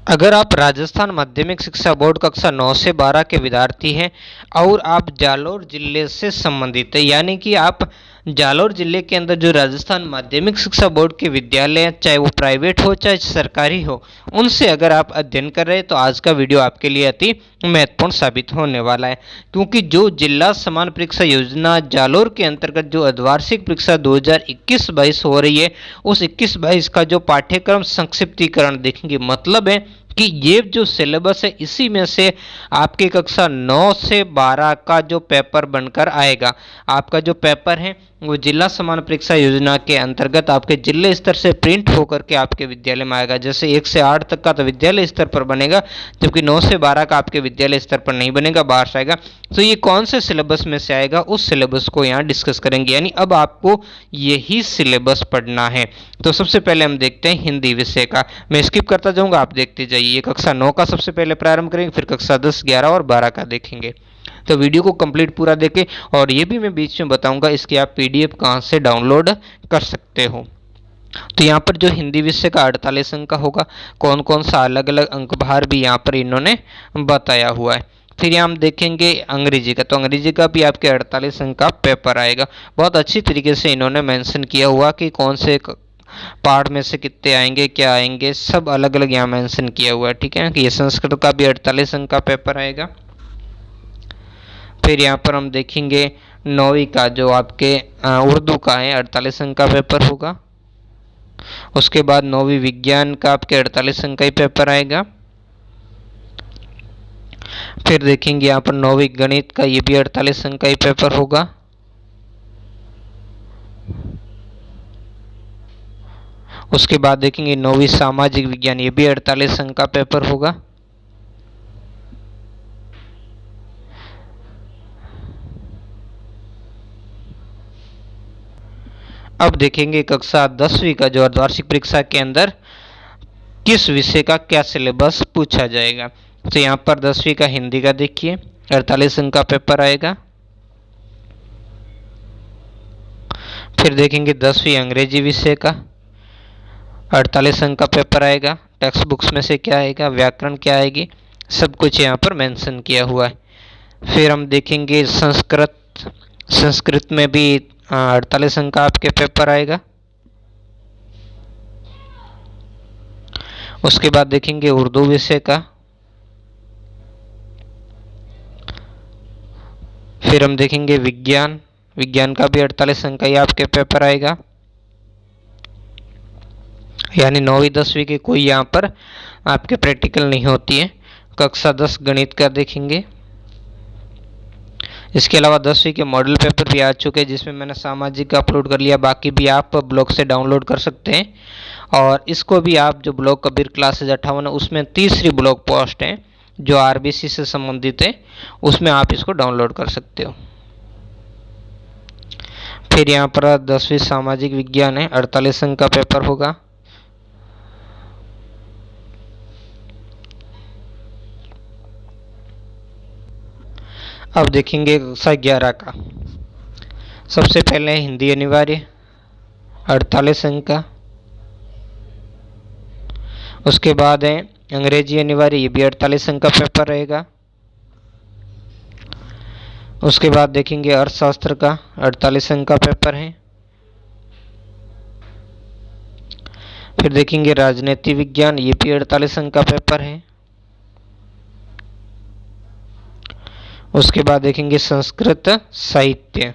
अगर आप राजस्थान माध्यमिक शिक्षा बोर्ड कक्षा 9 से 12 के विद्यार्थी हैं और आप जालोर जिले से संबंधित हैं, यानी कि आप जालोर जिले के अंदर जो राजस्थान माध्यमिक शिक्षा बोर्ड के विद्यालय हैं, चाहे वो प्राइवेट हो चाहे सरकारी हो, उनसे अगर आप अध्ययन कर रहे हैं तो आज का वीडियो आपके लिए अति महत्वपूर्ण साबित होने वाला है। क्योंकि जो जिला समान परीक्षा योजना जालोर के अंतर्गत जो अर्धवार्षिक परीक्षा 2021-22 हो रही है, उस 21-22 का जो पाठ्यक्रम संक्षिप्तीकरण देखेंगे, मतलब है कि ये जो सिलेबस है इसी में से आपके कक्षा 9 से 12 का जो पेपर बनकर आएगा। आपका जो पेपर है वो जिला समान परीक्षा योजना के अंतर्गत आपके जिले स्तर से प्रिंट होकर के आपके विद्यालय में आएगा। जैसे 1 से 8 तक का तो विद्यालय स्तर पर बनेगा, जबकि 9 से 12 का आपके विद्यालय स्तर पर नहीं बनेगा, बाहर से आएगा। तो ये कौन से सिलेबस में से आएगा, उस सिलेबस को यहाँ डिस्कस करेंगे, यानी अब आपको यही सिलेबस पढ़ना है। तो सबसे पहले हम देखते हैं हिंदी विषय का। मैं स्किप करता जाऊंगा, आप देखते जाइए। कक्षा 9 का सबसे पहले प्रारंभ करेंगे, फिर कक्षा 10, 11 और 12 का देखेंगे। तो वीडियो को कंप्लीट पूरा देखें, और ये भी मैं बीच में बताऊंगा इसकी आप पीडीएफ कहाँ से डाउनलोड कर सकते हो। तो यहाँ पर जो हिंदी विषय का 48 अंक का होगा, कौन कौन सा अलग अलग अंक भार भी यहाँ पर इन्होंने बताया हुआ है। फिर यहाँ हम देखेंगे अंग्रेजी का, तो अंग्रेजी का भी आपके 48 अंक का पेपर आएगा। बहुत अच्छी तरीके से इन्होंने मेंशन किया हुआ कि कौन से पार्ट में से कितने आएंगे, क्या आएंगे, सब अलग अलग यहाँ मेंशन किया हुआ है। ठीक है कि ये संस्कृत का भी 48 अंक का पेपर आएगा। फिर यहाँ पर हम देखेंगे 9वीं का जो आपके उर्दू का है, 48 अंक का पेपर होगा। उसके बाद 9वीं विज्ञान का आपके 48 अंक का ही पेपर आएगा। फिर देखेंगे यहाँ पर 9वीं गणित का, ये भी 48 अंक का ही पेपर होगा। उसके बाद देखेंगे 9वीं सामाजिक विज्ञान, ये भी 48 अंक का पेपर होगा। अब देखेंगे कक्षा 10वीं का जो अर्धवार्षिक परीक्षा के अंदर किस विषय का क्या सिलेबस पूछा जाएगा। तो यहाँ पर 10वीं का हिंदी का देखिए, 48 अंक का पेपर आएगा। फिर देखेंगे 10वीं अंग्रेजी विषय का, 48 अंक का पेपर आएगा। टेक्स्ट बुक्स में से क्या आएगा, व्याकरण क्या आएगी, सब कुछ यहाँ पर मेंशन किया हुआ है। फिर हम देखेंगे संस्कृत में भी 48 अंक का आपके पेपर आएगा। उसके बाद देखेंगे उर्दू विषय का। फिर हम देखेंगे विज्ञान का भी 48 अंक का ही आपके पेपर आएगा। यानी 9वीं 10वीं की कोई यहाँ पर आपके प्रैक्टिकल नहीं होती है। कक्षा 10 गणित का देखेंगे। इसके अलावा 10वीं के मॉडल पेपर भी आ चुके हैं, जिसमें मैंने सामाजिक का अपलोड कर लिया, बाकी भी आप ब्लॉग से डाउनलोड कर सकते हैं। और इसको भी आप जो ब्लॉग कबीर क्लासेज 58 है, उसमें तीसरी ब्लॉग पोस्ट है जो आरबीसी से संबंधित है, उसमें आप इसको डाउनलोड कर सकते हो। फिर यहाँ पर 10वीं सामाजिक विज्ञान है, 48 अंक का पेपर होगा। अब देखेंगे कक्षा 11 का। सबसे पहले हिंदी अनिवार्य, 48 अंक का। उसके बाद है अंग्रेजी अनिवार्य, ये भी 48 अंक का पेपर रहेगा। उसके बाद देखेंगे अर्थशास्त्र का, 48 अंक का पेपर है। फिर देखेंगे राजनीति विज्ञान, ये भी 48 अंक का पेपर है। उसके बाद देखेंगे संस्कृत साहित्य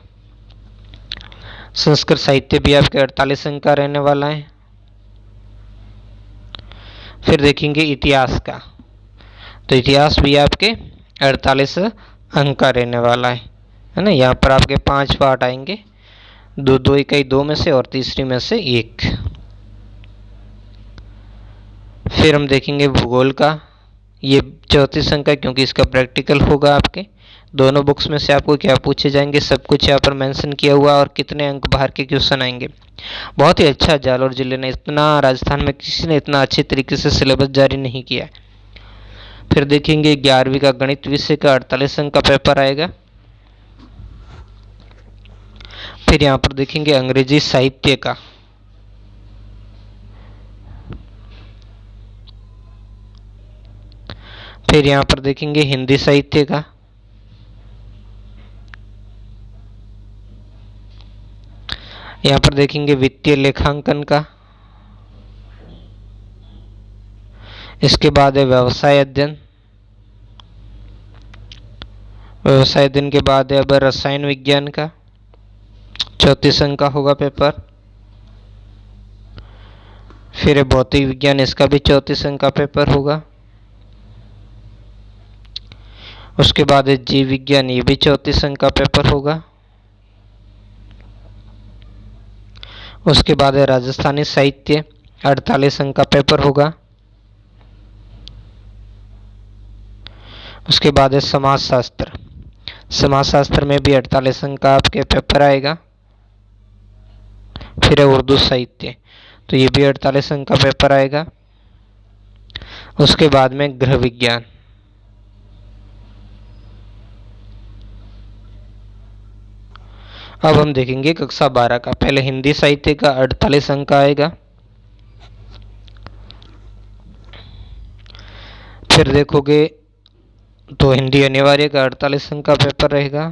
भी आपके 48 अंक का रहने वाला है। फिर देखेंगे इतिहास का, तो इतिहास भी आपके 48 अंक का रहने वाला है ना। यहाँ पर आपके 5 पार्ट आएंगे, 2 इकाई 2 में से और तीसरी में से 1। फिर हम देखेंगे भूगोल का, ये 34 अंक का, क्योंकि इसका प्रैक्टिकल होगा। आपके दोनों बुक्स में से आपको क्या पूछे जाएंगे, सब कुछ यहाँ पर मेंशन किया हुआ, और कितने अंक बाहर के क्वेश्चन आएंगे। बहुत ही अच्छा, जालोर जिले ने इतना, राजस्थान में किसी ने इतना अच्छे तरीके से सिलेबस जारी नहीं किया है। फिर देखेंगे 11वीं का गणित विषय का, 48 अंक का पेपर आएगा। फिर यहाँ पर देखेंगे अंग्रेजी साहित्य का, फिर यहाँ पर देखेंगे हिंदी साहित्य का, यहाँ पर देखेंगे वित्तीय लेखांकन का, इसके बाद है व्यवसाय अध्ययन, व्यवसाय अध्ययन के बाद है अब रसायन विज्ञान का, 34 अंक का होगा पेपर। फिर है भौतिक विज्ञान, इसका भी 34 अंक का पेपर होगा। उसके बाद है जीव विज्ञान, ये भी 34 अंक का पेपर होगा। उसके बाद है राजस्थानी साहित्य, 48 अंक का पेपर होगा। उसके बाद है समाजशास्त्र, समाजशास्त्र में भी 48 अंक का आपके पेपर आएगा। फिर है उर्दू साहित्य, तो ये भी 48 अंक का पेपर आएगा। उसके बाद में गृह विज्ञान, अब हम देखेंगे कक्षा 12 का। पहले हिंदी साहित्य का 48 अंक का आएगा। फिर देखोगे तो हिंदी अनिवार्य का 48 अंक का पेपर रहेगा।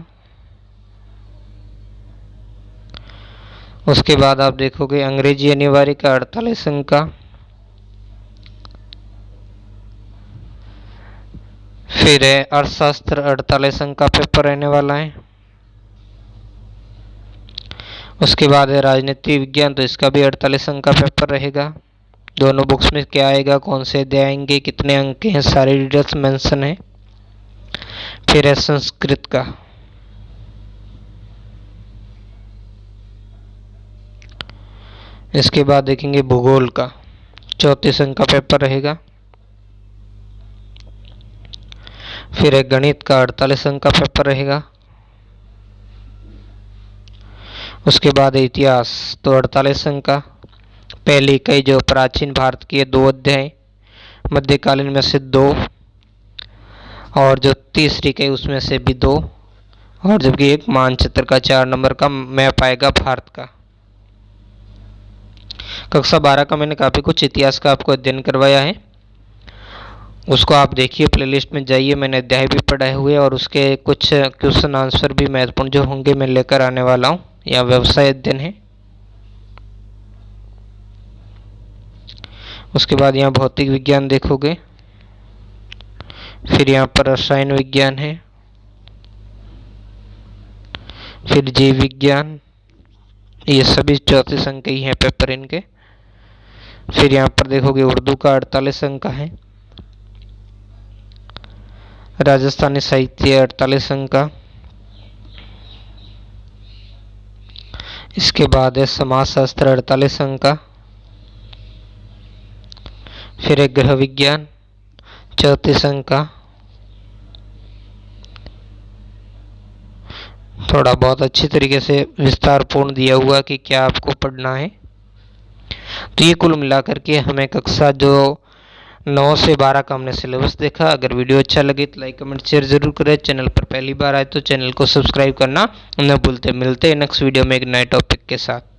उसके बाद आप देखोगे अंग्रेजी अनिवार्य का 48 अंक का। फिर है अर्थशास्त्र, 48 अंक का पेपर रहने वाला है। उसके बाद है राजनीति विज्ञान, तो इसका भी 48 अंक का पेपर रहेगा। दोनों बुक्स में क्या आएगा, कौन से अध्याय आएंगे, कितने अंक हैं, सारी डिटेल्स मेंशन है। फिर है संस्कृत का, इसके बाद देखेंगे भूगोल का, 34 अंक का पेपर रहेगा। फिर है गणित का, 48 अंक का पेपर रहेगा। उसके बाद है इतिहास, तो 48 अंक का। पहली इकाई जो प्राचीन भारत की है 2 अध्याय, मध्यकालीन में से 2, और जो तीसरी इकाई उसमें से भी 2, और जबकि एक मानचित्र का 4 नंबर का मैप आएगा भारत का। कक्षा 12 का मैंने काफ़ी कुछ इतिहास का आपको अध्ययन करवाया है, उसको आप देखिए, प्लेलिस्ट में जाइए, मैंने अध्याय भी पढ़ाए हुए और उसके कुछ क्वेश्चन आंसर भी महत्वपूर्ण जो होंगे मैं लेकर आने वाला हूँ। यहाँ व्यवसाय अध्ययन है। उसके बाद यहाँ भौतिक विज्ञान देखोगे। फिर यहाँ पर रसायन विज्ञान है। फिर जीव विज्ञान, ये सभी 34 अंक ही हैं पेपर इनके। फिर यहाँ पर देखोगे उर्दू का 48 अंक का है। राजस्थानी साहित्य 48 अंक का। इसके बाद है समाजशास्त्र 48 अंक का। फिर एक गृह विज्ञान 34 अंक का। थोड़ा बहुत अच्छी तरीके से विस्तार पूर्ण दिया हुआ कि क्या आपको पढ़ना है। तो ये कुल मिलाकर के हमें कक्षा जो 9 से 12 का हमने सिलेबस देखा। अगर वीडियो अच्छा लगे तो लाइक कमेंट शेयर जरूर करें। चैनल पर पहली बार आए तो चैनल को सब्सक्राइब करना न भूलते। मिलते हैं नेक्स्ट वीडियो में एक नए टॉपिक के साथ।